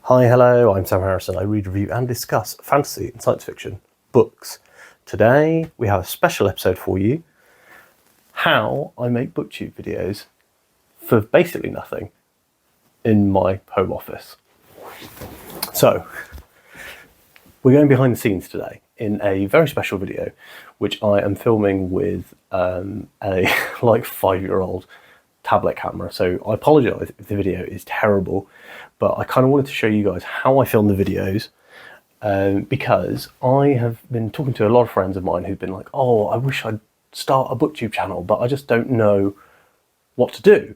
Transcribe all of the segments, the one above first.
Hi, hello, I'm Sam Harrison. I read, review and discuss fantasy and science fiction books. Today we have a special episode for you, how I make Booktube videos for basically nothing in my home office. So, we're going behind the scenes today in a very special video, which I am filming with a like 5-year-old tablet camera. So I apologise if the video is terrible, but I kind of wanted to show you guys how I film the videos because I have been talking to a lot of friends of mine who've been like, oh, I wish I'd start a Booktube channel, but I just don't know what to do,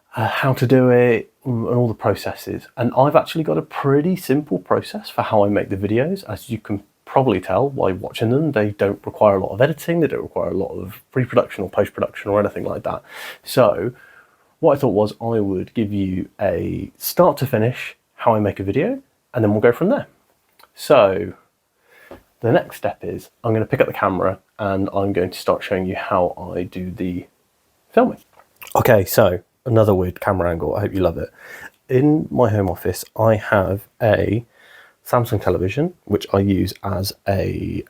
how to do it, and all the processes. And I've actually got a pretty simple process for how I make the videos. As you can probably tell by watching them, they don't require a lot of editing, they don't require a lot of pre-production or post-production or anything like that. So what I thought was I would give you a start to finish how I make a video, and then we'll go from there. So the next step is I'm going to pick up the camera and I'm going to start showing you how I do the filming. Okay, so another weird camera angle, I hope you love it. In my home office I have a Samsung television, which I use as a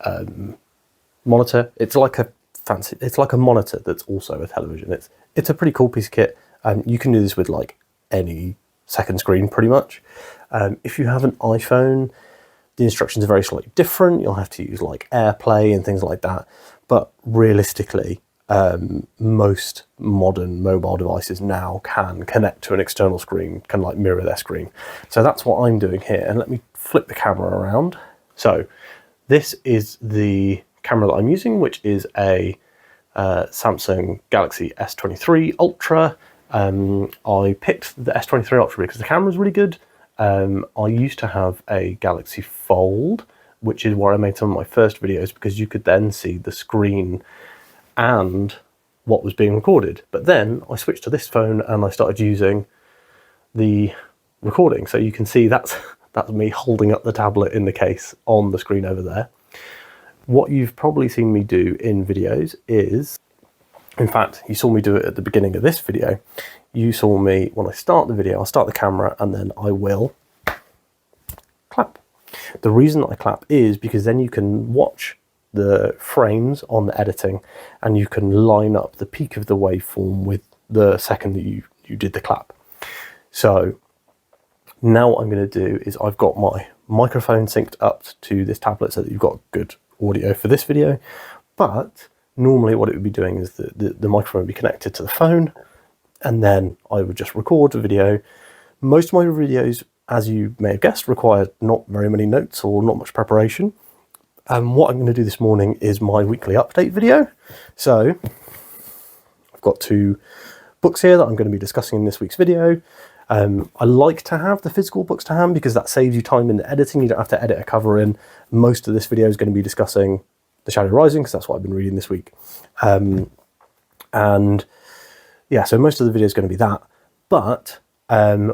monitor. It's like a monitor that's also a television. It's a pretty cool piece of kit. You can do this with like any second screen pretty much. If you have an iPhone, the instructions are very slightly different. You'll have to use like AirPlay and things like that. But realistically, most modern mobile devices now can connect to an external screen, can like mirror their screen. So that's what I'm doing here. And let me flip the camera around. So this is the camera that I'm using, which is a Samsung Galaxy S23 Ultra. I picked the S23 Ultra because the camera is really good. I used to have a Galaxy Fold, which is where I made some of my first videos, because you could then see the screen and what was being recorded. But then I switched to this phone and I started using the recording. So you can see that's me holding up the tablet in the case on the screen over there. What you've probably seen me do in videos is, in fact, you saw me do it at the beginning of this video. You saw me, when I start the video, I'll start the camera and then I will clap. The reason I clap is because then you can watch the frames on the editing and you can line up the peak of the waveform with the second that you did the clap. So now what I'm going to do is I've got my microphone synced up to this tablet so that you've got good audio for this video, but normally what it would be doing is the microphone would be connected to the phone, and then I would just record the video. Most of my videos, as you may have guessed, require not very many notes or not much preparation. What I'm going to do this morning is my weekly update video. So I've got 2 books here that I'm going to be discussing in this week's video. I like to have the physical books to hand because that saves you time in the editing. You don't have to edit a cover in. Most of this video is going to be discussing The Shadow Rising, because that's what I've been reading this week. And yeah, so most of the video is going to be that. But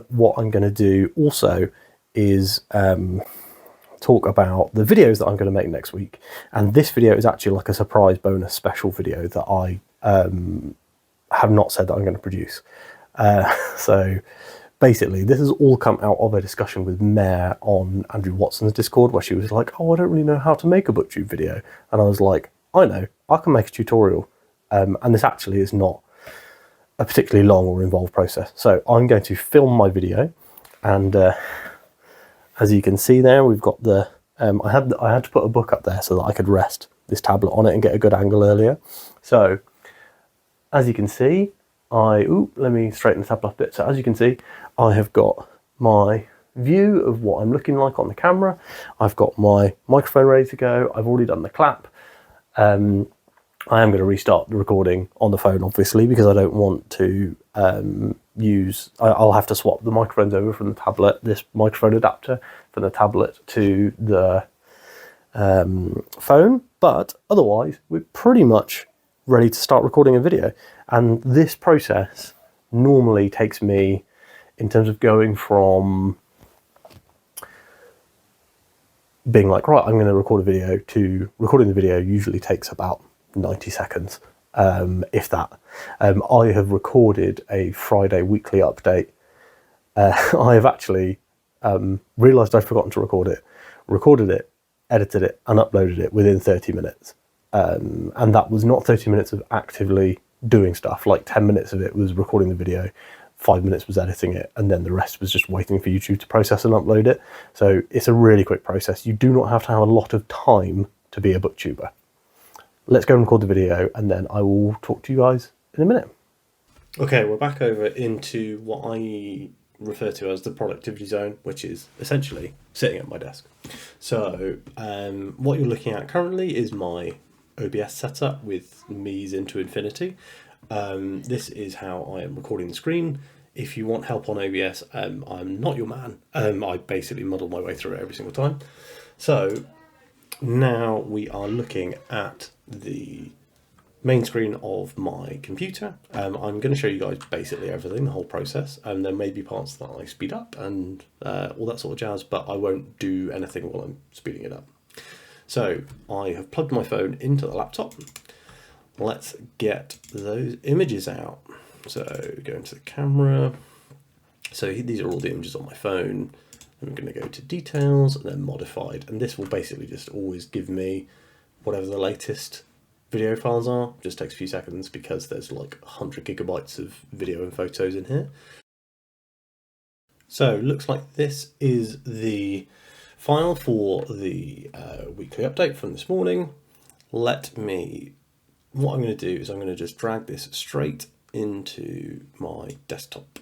what I'm going to do also is talk about the videos that I'm going to make next week. And this video is actually like a surprise bonus special video that I have not said that I'm going to produce. So basically, this has all come out of a discussion with Mare on Andrew Watson's Discord, where she was like, oh, I don't really know how to make a Booktube video. And I was like, I know, I can make a tutorial. And this actually is not a particularly long or involved process. So I'm going to film my video, and as you can see there, we've got the, I had to put a book up there so that I could rest this tablet on it and get a good angle earlier. So as you can see, let me straighten the tablet up a bit. So as you can see, I have got my view of what I'm looking like on the camera. I've got my microphone ready to go. I've already done the clap. I am going to restart the recording on the phone, obviously, because I don't want to I'll have to swap the microphones over from the tablet, this microphone adapter from the tablet to the phone. But otherwise, we're pretty much ready to start recording a video. And this process normally takes me, in terms of going from being like, right, I'm going to record a video, to recording the video usually takes about 90 seconds, if that. I have recorded a Friday weekly update. I have actually realised I'd forgotten to record it, recorded it, edited it, and uploaded it within 30 minutes. And that was not 30 minutes of actively doing stuff. Like 10 minutes of it was recording the video, 5 minutes was editing it, and then the rest was just waiting for YouTube to process and upload it. So it's a really quick process. You do not have to have a lot of time to be a booktuber. Let's go and record the video, and then I will talk to you guys in a minute. Okay, we're back over into what I refer to as the productivity zone, which is essentially sitting at my desk. So what you're looking at currently is my OBS setup with Mies into infinity. This is how I am recording the screen. If you want help on OBS, I'm not your man. I basically muddle my way through it every single time. So now we are looking at the main screen of my computer. I'm going to show you guys basically everything, the whole process, and there may be parts that I speed up and all that sort of jazz, but I won't do anything while I'm speeding it up. So I have plugged my phone into the laptop. Let's get those images out. So go into the camera. So these are all the images on my phone. I'm going to go to details and then modified, and this will basically just always give me whatever the latest video files are. Just takes a few seconds because there's like 100 gigabytes of video and photos in here. So looks like this is the file for the weekly update from this morning. What I'm going to do is I'm going to just drag this straight into my desktop.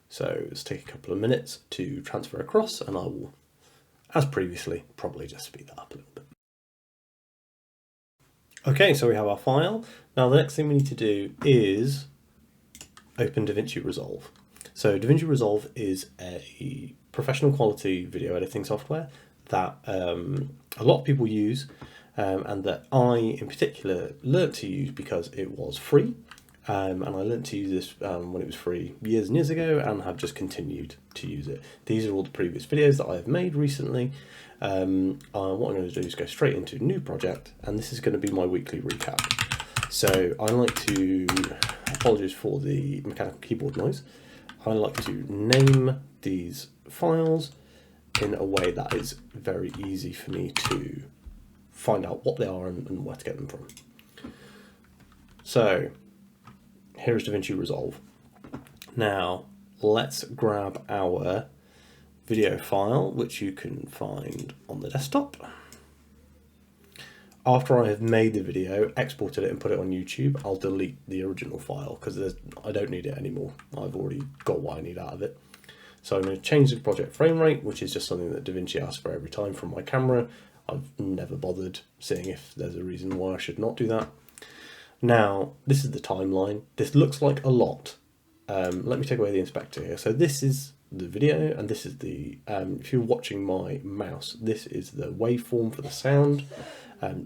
So let's take a couple of minutes to transfer across, and I will, as previously, probably just speed that up a little bit. Okay, so we have our file. Now the next thing we need to do is open DaVinci Resolve. So DaVinci Resolve is a professional quality video editing software that a lot of people use, and that I in particular learnt to use because it was free. And I learnt to use this when it was free years and years ago, and have just continued to use it. These are all the previous videos that I have made recently. What I'm going to do is go straight into new project, and this is going to be my weekly recap. So I like to, apologies for the mechanical keyboard noise, I like to name these files in a way that is very easy for me to find out what they are and where to get them from. So here is DaVinci Resolve. Now let's grab our video file, which you can find on the desktop. After I have made the video, exported it and put it on YouTube, I'll delete the original file because I don't need it anymore. I've already got what I need out of it. So I'm going to change the project frame rate, which is just something that DaVinci asks for every time from my camera. I've never bothered seeing if there's a reason why I should not do that. Now, this is the timeline. This looks like a lot. Let me take away the inspector here. So this is the video, and this is the, if you're watching my mouse, this is the waveform for the sound.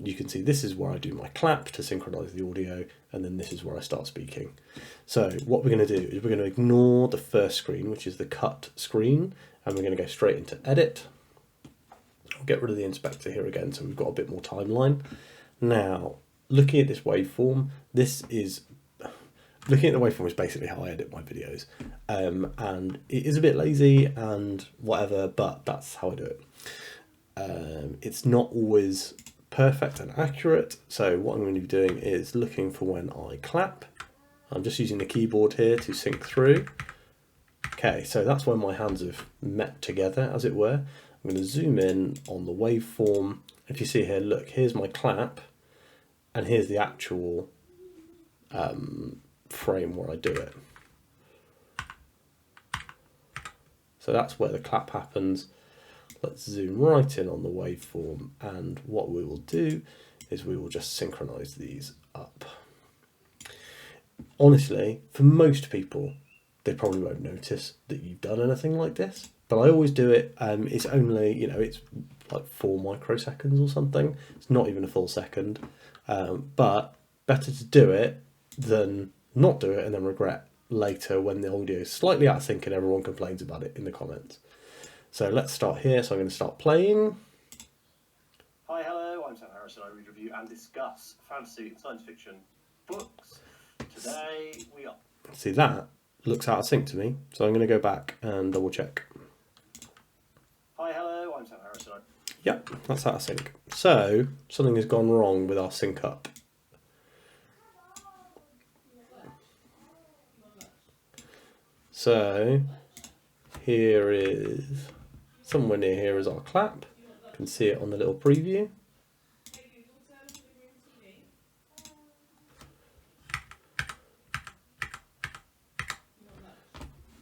You can see this is where I do my clap to synchronize the audio, and then this is where I start speaking. So what we're going to do is we're going to ignore the first screen, which is the cut screen, and we're going to go straight into edit. I'll get rid of the inspector here again, so we've got a bit more timeline. Now, looking at this waveform, looking at the waveform is basically how I edit my videos. And it is a bit lazy and whatever, but that's how I do it. It's not always perfect and accurate, so what I'm going to be doing is looking for when I clap. I'm just using the keyboard here to sync through. Okay, so that's when my hands have met together, as it were. I'm going to zoom in on the waveform. If you see here, look, here's my clap, and here's the actual frame where I do it. So that's where the clap happens. Let's zoom right in on the waveform, and what we will do is we will just synchronize these up. Honestly, for most people, they probably won't notice that you've done anything like this, but I always do it. It's only, it's like 4 microseconds or something. It's not even a full second, but better to do it than not do it and then regret later when the audio is slightly out of sync and everyone complains about it in the comments. So let's start here. So I'm going to start playing. Hi, hello, I'm Sam Harrison. I read, review and discuss fantasy and science fiction books. Today we are... See, that looks out of sync to me, so I'm going to go back and double check. Hi, hello, I'm Sam Harrison. Yep, that's out of sync. So something has gone wrong with our sync up. So here is, somewhere near here is our clap. You can see it on the little preview.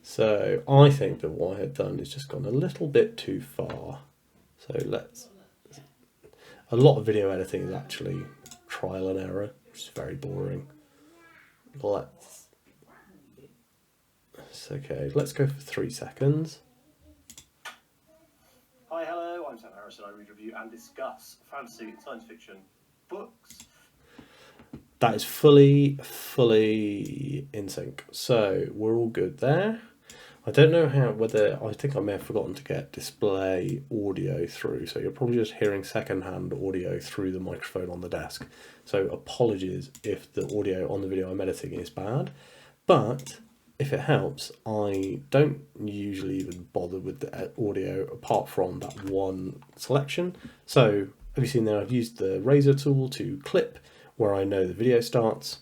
So I think that what I have done is just gone a little bit too far. So a lot of video editing is actually trial and error, which is very boring. Let's go for 3 seconds. Hi, hello, I'm Sam Harrison. I read, review and discuss fantasy and science fiction books. That is fully in sync. So we're all good there. I don't know I think I may have forgotten to get display audio through. So you're probably just hearing secondhand audio through the microphone on the desk. So apologies if the audio on the video I'm editing is bad, but if it helps, I don't usually even bother with the audio apart from that one selection. So have you seen there, I've used the razor tool to clip where I know the video starts.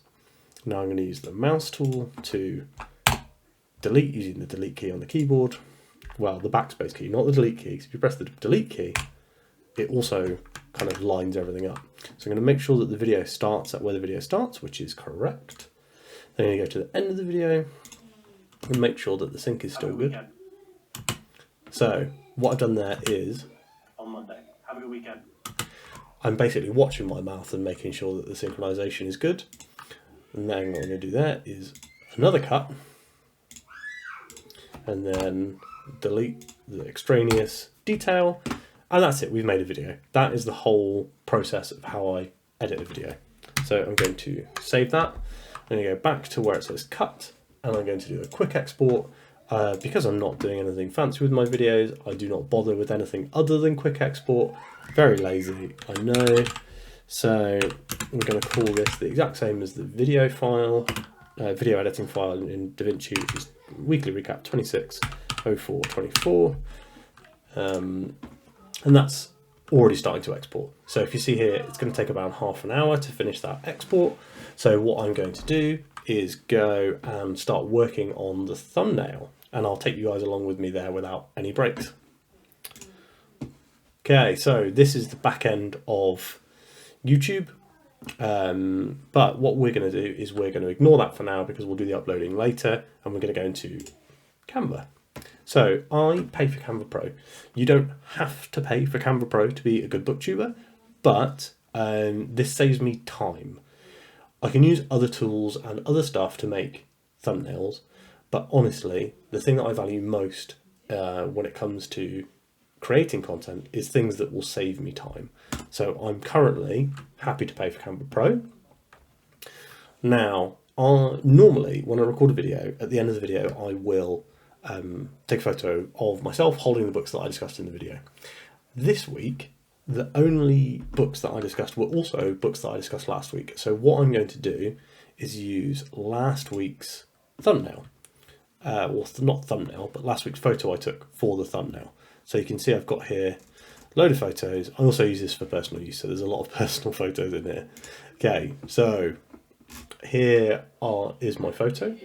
Now I'm going to use the mouse tool to delete using the delete key on the keyboard. Well, the backspace key, not the delete key, because if you press the delete key, it also kind of lines everything up. So I'm going to make sure that the video starts at where the video starts, which is correct. Then I'm going to go to the end of the video and make sure that the sync is still good. So what I've done there is, on Monday, have a good weekend. I'm basically watching my mouth and making sure that the synchronization is good. And then what I'm going to do there is another cut, and then delete the extraneous detail, and that's it, we've made a video. That is the whole process of how I edit a video. So I'm going to save that, I'm going to go back to where it says cut, and I'm going to do a quick export. Because I'm not doing anything fancy with my videos, I do not bother with anything other than quick export. Very lazy, I know. So I'm going to call this the exact same as the video file, video editing file in DaVinci, which is weekly recap 260424. And that's already starting to export. So if you see here, it's going to take about half an hour to finish that export. So what I'm going to do is go and start working on the thumbnail, and I'll take you guys along with me there without any breaks. Okay, so this is the back end of YouTube. But what we're going to do is we're going to ignore that for now because we'll do the uploading later, and we're going to go into Canva. So I pay for Canva Pro. You don't have to pay for Canva Pro to be a good booktuber, but this saves me time. I can use other tools and other stuff to make thumbnails, but honestly, the thing that I value most when it comes to creating content is things that will save me time. So I'm currently happy to pay for Canva Pro. Now, normally when I record a video, at the end of the video, I will take a photo of myself holding the books that I discussed in the video. This week, the only books that I discussed were also books that I discussed last week. So what I'm going to do is use last week's thumbnail. Well, not thumbnail, but last week's photo I took for the thumbnail. So you can see I've got here a load of photos. I also use this for personal use, so there's a lot of personal photos in here. Okay, so here is my photo.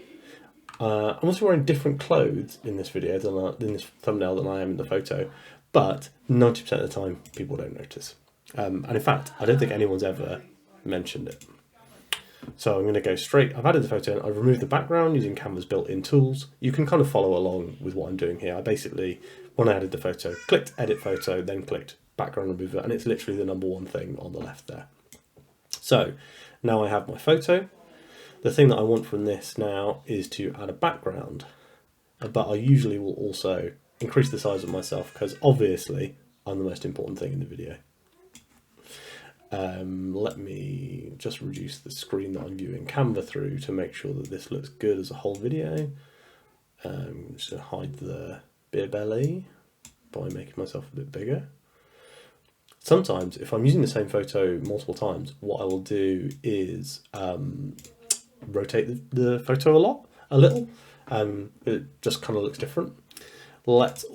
I'm also wearing different clothes in this video, in this thumbnail, than I am in the photo, but 90% of the time people don't notice. And in fact, I don't think anyone's ever mentioned it. So I'm going to go straight, I've added the photo in, I've removed the background using Canva's built-in tools. You can kind of follow along with what I'm doing here. I basically, when I added the photo, clicked edit photo, then clicked background remover, and it's literally the number one thing on the left there. So now I have my photo. The thing that I want from this now is to add a background, but I usually will also increase the size of myself because obviously I'm the most important thing in the video. Let me just reduce the screen that I'm viewing Canva through to make sure that this looks good as a whole video. Just to hide the beer belly by making myself a bit bigger. Sometimes if I'm using the same photo multiple times, what I will do is rotate the photo a little. It just kind of looks different. let's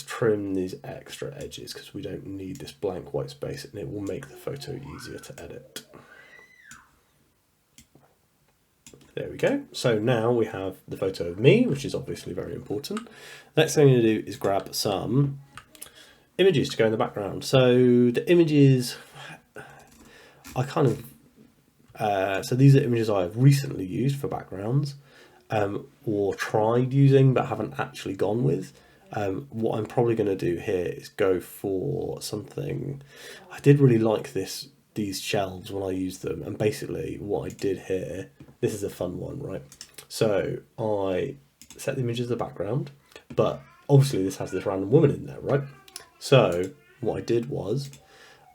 trim these extra edges because we don't need this blank white space, and it will make the photo easier to edit. There we go. So now we have the photo of me, which is obviously very important. Next thing I'm going to do is grab some images to go in the background. So the images, so these are images I have recently used for backgrounds, or tried using but haven't actually gone with. What I'm probably going to do here is go for something. I did really like these shelves when I used them, and basically what I did here, this is a fun one, right? So I set the image as the background, but obviously this has this random woman in there, right? So what I did was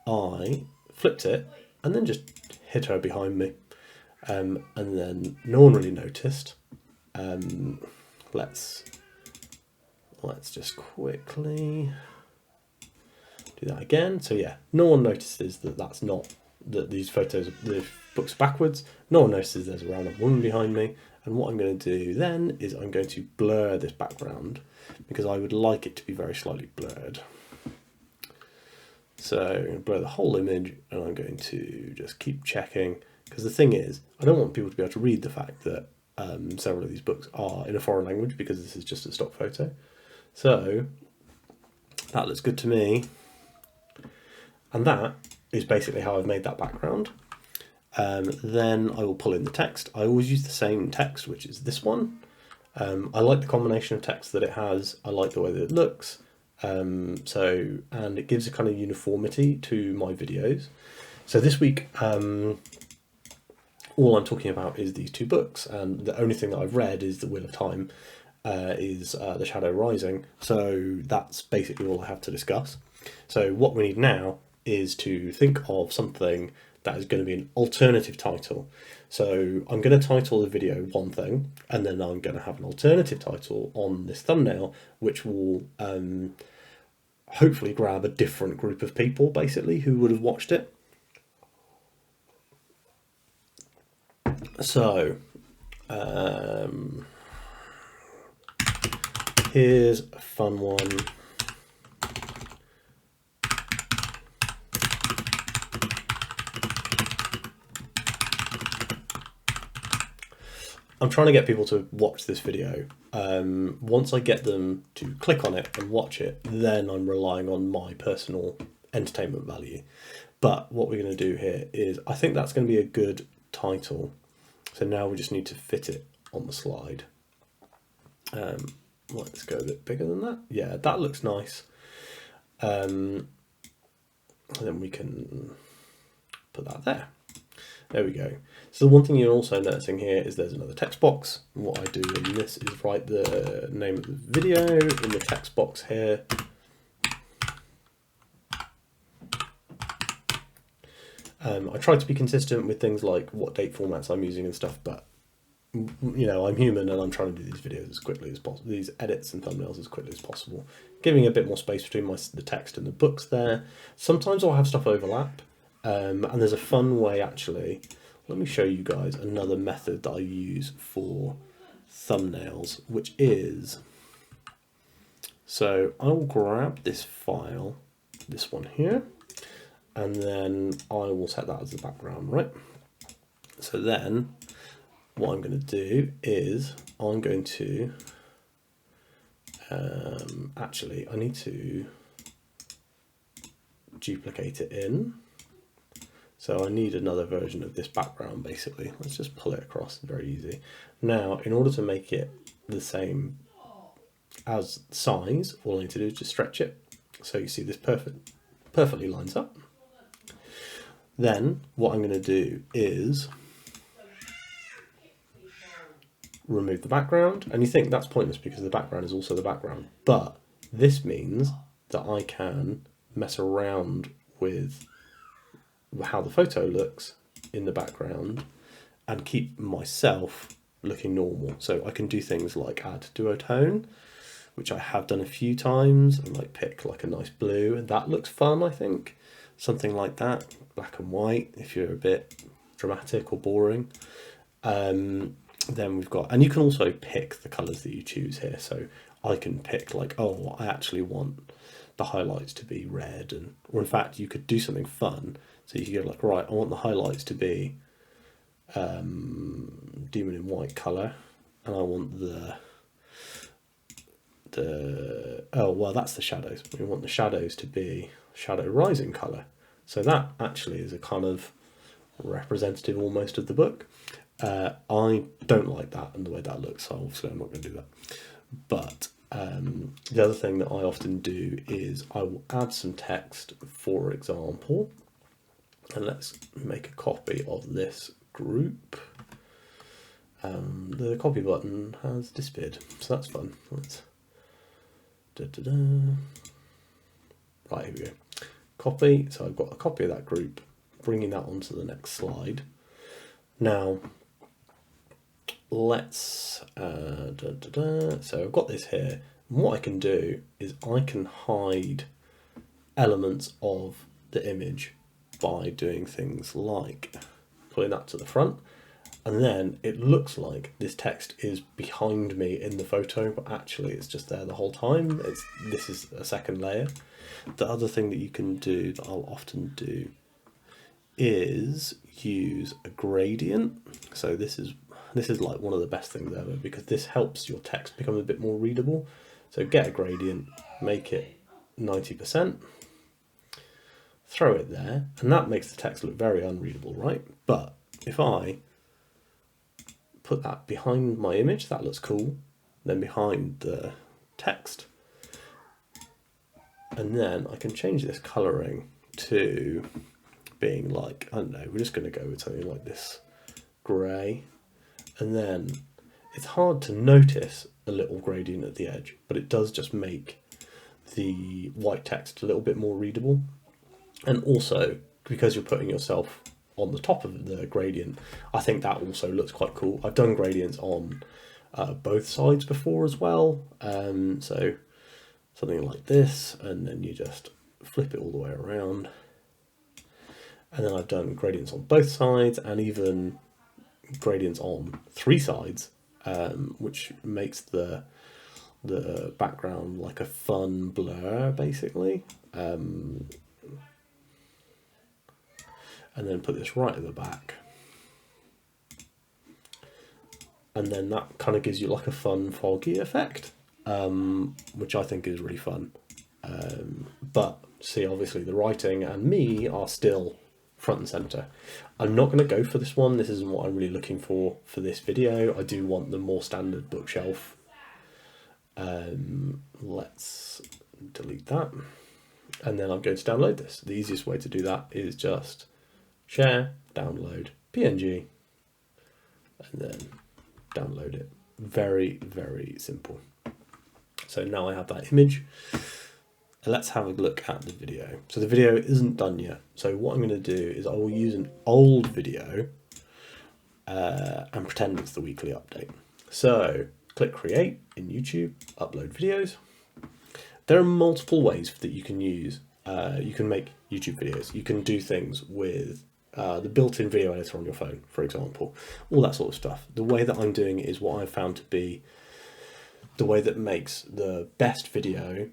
I flipped it and then just hit her behind me, and then no one really noticed. Let's just quickly do that again. So yeah, no one notices that these photos, the book's backwards. No one notices there's a random woman behind me. And what I'm going to do then is I'm going to blur this background because I would like it to be very slightly blurred. So I'm going to blur the whole image, and I'm going to just keep checking, because the thing is, I don't want people to be able to read the fact that several of these books are in a foreign language, because this is just a stock photo. So that looks good to me. And that is basically how I've made that background. Then I will pull in the text. I always use the same text, which is this one. I like the combination of text that it has. I like the way that it looks. And it gives a kind of uniformity to my videos. So this week, all I'm talking about is these two books, and the only thing that I've read is The Wheel of Time, is The Shadow Rising. So that's basically all I have to discuss. So what we need now is to think of something that is going to be an alternative title. So I'm going to title the video one thing, and then I'm going to have an alternative title on this thumbnail, which will hopefully grab a different group of people, basically, who would have watched it. So here's a fun one. I'm trying to get people to watch this video. Once I get them to click on it and watch it, then I'm relying on my personal entertainment value. But what we're going to do here is, I think that's going to be a good title. So now we just need to fit it on the slide. Let's go a bit bigger than that. Yeah, that looks nice. And then we can put that there. There we go. So the one thing you're also noticing here is there's another text box. And what I do in this is write the name of the video in the text box here. I try to be consistent with things like what date formats I'm using and stuff, but you know, I'm human and I'm trying to do these videos as quickly as possible, these edits and thumbnails as quickly as possible, giving a bit more space between the text and the books there. Sometimes I'll have stuff overlap, and there's a fun way actually. Let me show you guys another method that I use for thumbnails, which is, so I will grab this file, this one here, and then I will set that as the background, right? So then what I'm going to do is I'm going to, actually I need to duplicate it in. So I need another version of this background basically. Let's just pull it across, very easy. Now, in order to make it the same as size, all I need to do is just stretch it. So you see this perfectly lines up. Then what I'm going to do is remove the background, and you think that's pointless because the background is also the background, but this means that I can mess around with how the photo looks in the background and keep myself looking normal. So I can do things like add duotone, which I have done a few times, and like pick like a nice blue, and that looks fun, I think. Something like that, black and white, if you're a bit dramatic or boring. Then we've got, and you can also pick the colours that you choose here. So I can pick like, oh, I actually want the highlights to be red, or in fact you could do something fun. So you could go like, right, I want the highlights to be demon in white colour, and I want the oh well, that's the shadows. We want the shadows to be shadow rising colour. So that actually is a kind of representative almost of the book. I don't like that and the way that looks, so obviously I'm not going to do that. But the other thing that I often do is I will add some text, for example, and let's make a copy of this group. The copy button has disappeared, so that's fun. Let's right, here we go. Copy. So I've got a copy of that group, bringing that onto the next slide. Now let's so I've got this here, and what I can do is I can hide elements of the image by doing things like putting that to the front, and then it looks like this text is behind me in the photo, but actually it's just there the whole time. This is a second layer. The other thing that you can do that I'll often do is use a gradient. So this is like one of the best things ever, because this helps your text become a bit more readable. So get a gradient, make it 90%, throw it there, and that makes the text look very unreadable, right? But if I put that behind my image, that looks cool, then behind the text, and then I can change this colouring to being like, I don't know, we're just going to go with something like this grey, and then it's hard to notice a little gradient at the edge, but it does just make the white text a little bit more readable. And also, because you're putting yourself on the top of the gradient, I think that also looks quite cool. I've done gradients on both sides before as well, so something like this, and then you just flip it all the way around. And then I've done gradients on both sides, and even gradients on three sides, which makes the background like a fun blur, basically. And then put this right at the back. And then that kind of gives you like a fun foggy effect, which I think is really fun. But see, obviously the writing and me are still front and center. I'm not going to go for this one. This isn't what I'm really looking for this video. I do want the more standard bookshelf. Let's delete that. And then I'm going to download this. The easiest way to do that is just share, download, PNG, and then download it. Very, very simple. So now I have that image. Let's have a look at the video. So the video isn't done yet. So what I'm going to do is I will use an old video and pretend it's the weekly update. So click create in YouTube, upload videos. There are multiple ways that you can use, you can make YouTube videos. You can do things with the built-in video editor on your phone, for example, all that sort of stuff. The way that I'm doing it is what I've found to be the way that makes the best video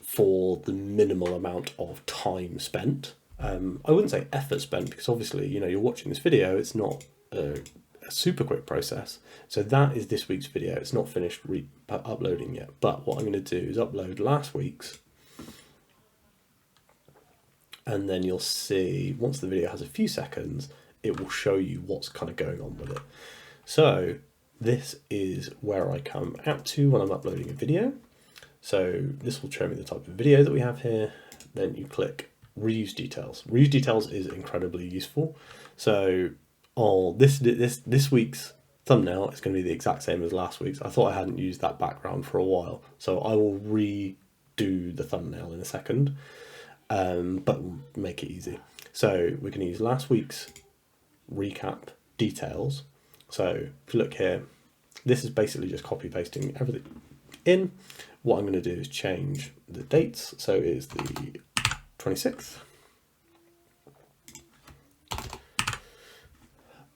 for the minimal amount of time spent. I wouldn't say effort spent, because obviously, you know, you're watching this video, it's not a super quick process. So that is this week's video. It's not finished uploading yet, but what I'm going to do is upload last week's, and then you'll see once the video has a few seconds, it will show you what's kind of going on with it. So this is where I come out to when I'm uploading a video. So this will show me the type of video that we have here. Then you click reuse details. Reuse details is incredibly useful. So this week's thumbnail is going to be the exact same as last week's. I thought I hadn't used that background for a while, so I will redo the thumbnail in a second, but we'll make it easy. So we're going to use last week's recap details. So if you look here, this is basically just copy pasting everything in. What I'm going to do is change the dates. So it's the 26th.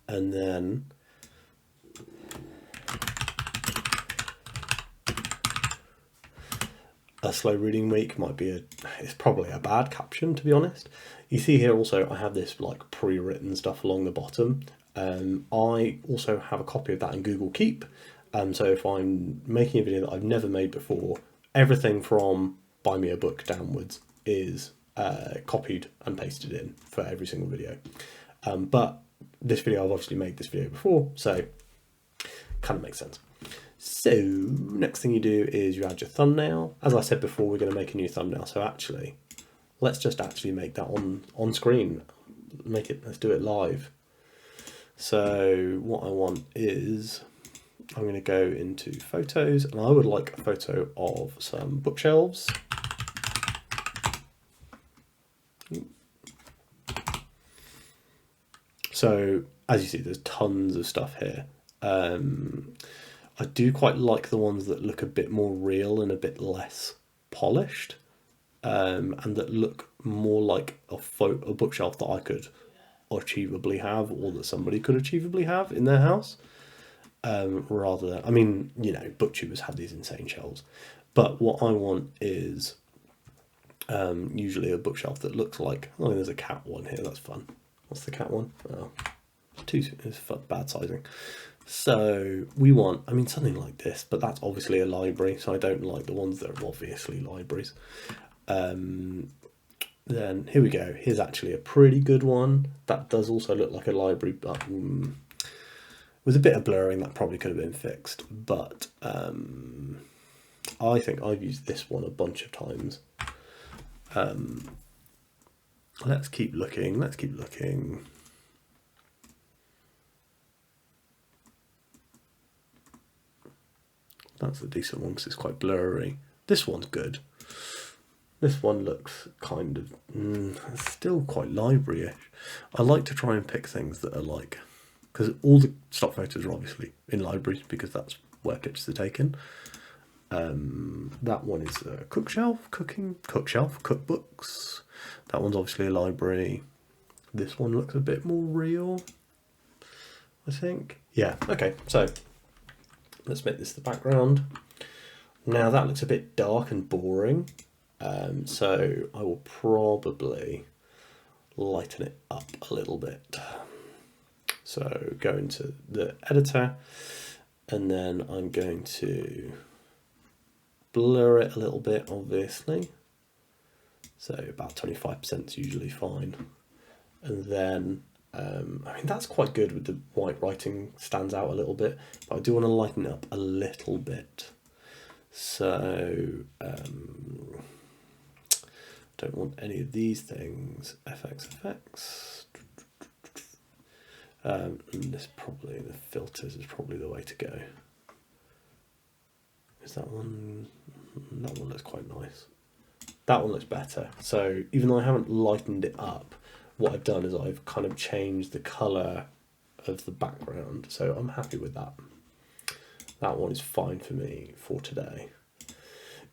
And then a slow reading week, it's probably a bad caption, to be honest. You see here also I have this like pre-written stuff along the bottom. I also have a copy of that in Google Keep. So if I'm making a video that I've never made before, everything from buy me a book downwards is copied and pasted in for every single video. But this video, I've obviously made this video before, so kind of makes sense. So next thing you do is you add your thumbnail. As I said before, we're going to make a new thumbnail. So actually, let's just actually make that on screen. Let's do it live. So what I want is, I'm going to go into photos, and I would like a photo of some bookshelves. So as you see, there's tons of stuff here. I do quite like the ones that look a bit more real and a bit less polished, and that look more like a bookshelf that I could achievably have, or that somebody could achievably have in their house. Rather than, I mean, you know, booktubers have these insane shelves, but what I want is usually a bookshelf that looks like, oh, there's a cat one here, that's fun. What's the cat one? Oh, it's bad sizing. So we want, I mean, something like this, but that's obviously a library, so I don't like the ones that are obviously libraries. Then here we go. Here's actually a pretty good one. That does also look like a library, but with a bit of blurring that probably could have been fixed. But I think I've used this one a bunch of times. Let's keep looking. That's a decent one because it's quite blurry. This one's good. This one looks kind of still quite library-ish. I like to try and pick things that are like, because all the stock photos are obviously in libraries because that's where pictures are taken. That one is a cookbooks. That one's obviously a library. This one looks a bit more real, I think. Yeah, okay, so let's make this the background. Now that looks a bit dark and boring, so I will probably lighten it up a little bit. So go into the editor, and then I'm going to blur it a little bit, obviously. So about 25% is usually fine. And then, I mean, that's quite good with the white writing, stands out a little bit, but I do want to lighten it up a little bit. So, don't want any of these things. FX. And this probably, the filters is probably the way to go. Is that one? That one looks quite nice. That one looks better. So even though I haven't lightened it up, what I've done is I've kind of changed the colour of the background. So I'm happy with that. That one is fine for me for today.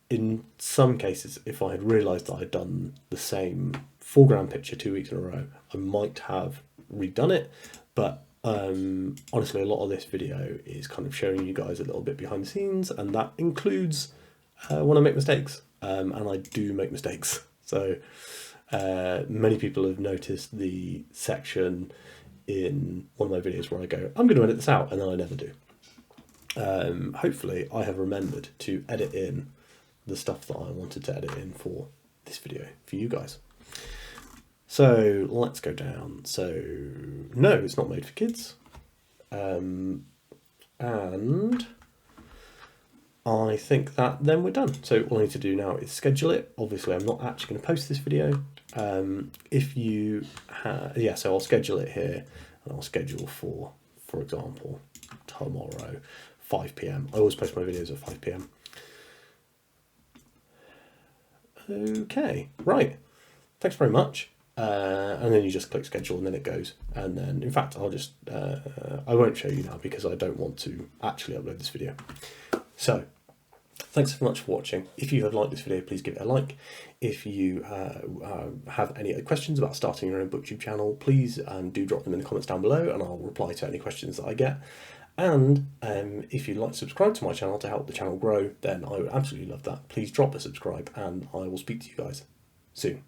In some cases, if I had realised that I'd done the same foreground picture 2 weeks in a row, I might have redone it. But honestly, a lot of this video is kind of showing you guys a little bit behind the scenes, and that includes when I make mistakes. And I do make mistakes. So many people have noticed the section in one of my videos where I go, I'm going to edit this out, and then I never do. Hopefully I have remembered to edit in the stuff that I wanted to edit in for this video for you guys. So let's go down. So no, it's not made for kids. And I think that then we're done. So all I need to do now is schedule it. Obviously I'm not actually going to post this video. If you yeah, so I'll schedule it here, and I'll schedule for example, tomorrow, 5 PM. I always post my videos at 5 PM. Okay, right. Thanks very much. And then you just click schedule, and then it goes. And then, in fact, I'll just, I won't show you now because I don't want to actually upload this video. So, thanks so much for watching. If you have liked this video, please give it a like. If you have any questions about starting your own booktube channel, please do drop them in the comments down below, and I'll reply to any questions that I get. And if you'd like to subscribe to my channel to help the channel grow, then I would absolutely love that. Please drop a subscribe, and I will speak to you guys soon.